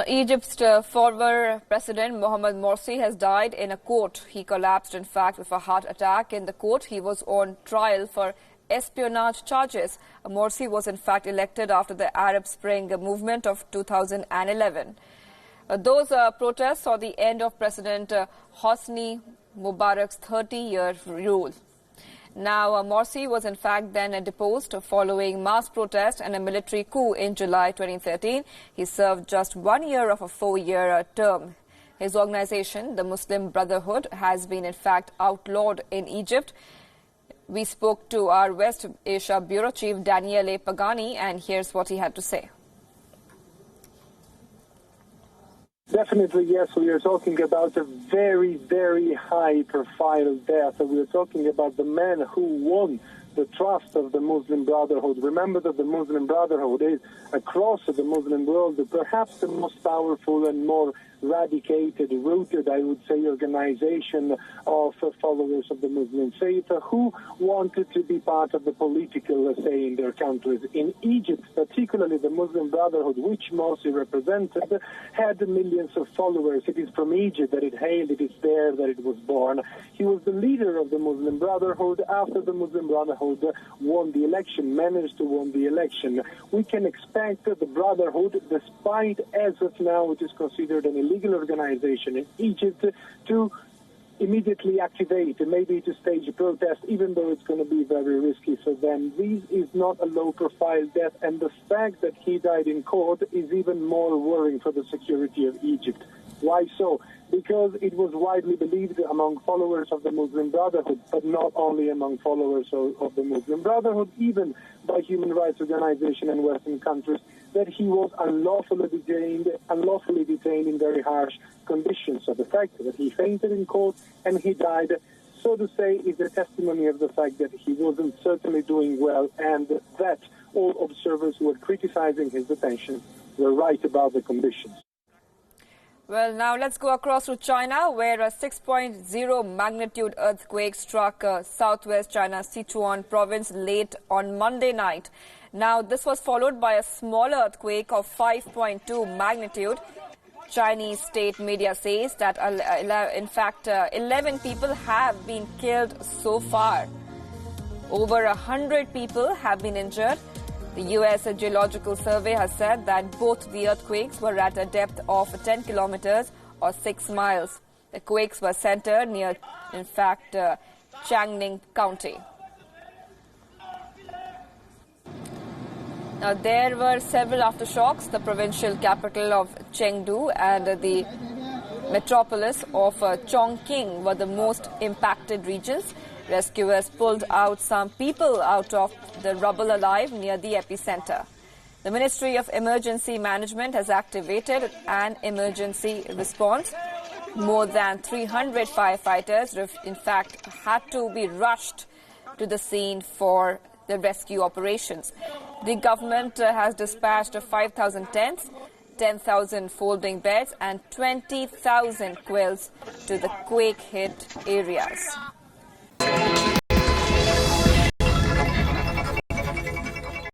Egypt's former president Mohamed Morsi has died in a court. He collapsed, in fact, with a heart attack in the court. He was on trial for espionage charges. Morsi was, in fact, elected after the Arab Spring movement of 2011. Those protests saw the end of President Hosni Mubarak's 30-year rule. Now, Morsi was in fact then deposed following mass protest and a military coup in July 2013. He served just 1 year of a 4-year term. His organization, the Muslim Brotherhood, has been in fact outlawed in Egypt. We spoke to our West Asia Bureau Chief Daniele Pagani, and here's what he had to say. Definitely, yes. We are talking about a very, very high-profile death. We are talking about the man who won the trust of the Muslim Brotherhood. Remember that the Muslim Brotherhood is, across the Muslim world, perhaps the most powerful and more radicated, rooted, I would say, organization of followers of the Muslim faith who wanted to be part of the political, say, in their countries. In Egypt, particularly the Muslim Brotherhood, which Morsi represented, had millions of followers. It is from Egypt that it hailed, it is there that it was born. He was the leader of the Muslim Brotherhood after the Muslim Brotherhood won the election, managed to win the election. We can expect the Brotherhood, despite as of now it is considered an illegal organization in Egypt, to immediately activate, maybe to stage a protest, even though it's going to be very risky for them. This is not a low-profile death, and the fact that he died in court is even more worrying for the security of Egypt. Why so? Because it was widely believed among followers of the Muslim Brotherhood, but not only among followers of the Muslim Brotherhood, even by human rights organizations in Western countries, that he was unlawfully detained in very harsh conditions. So the fact that he fainted in court and he died, so to say, is a testimony of the fact that he wasn't certainly doing well, and that all observers who were criticizing his detention were right about the conditions. Well, now let's go across to China, where a 6.0 magnitude earthquake struck southwest China's Sichuan province late on Monday night. Now, this was followed by a smaller earthquake of 5.2 magnitude. Chinese state media says that, in fact, 11 people have been killed so far. Over 100 people have been injured. The U.S. Geological Survey has said that both the earthquakes were at a depth of 10 kilometers or 6 miles. The quakes were centered near, in fact, Changning County. Now, there were several aftershocks. The provincial capital of Chengdu and the metropolis of Chongqing were the most impacted regions. Rescuers pulled out some people out of the rubble alive near the epicenter. The Ministry of Emergency Management has activated an emergency response. More than 300 firefighters, in fact, had to be rushed to the scene for the rescue operations. The government has dispatched 5,000 tents, 10,000 folding beds and 20,000 quilts to the quake-hit areas.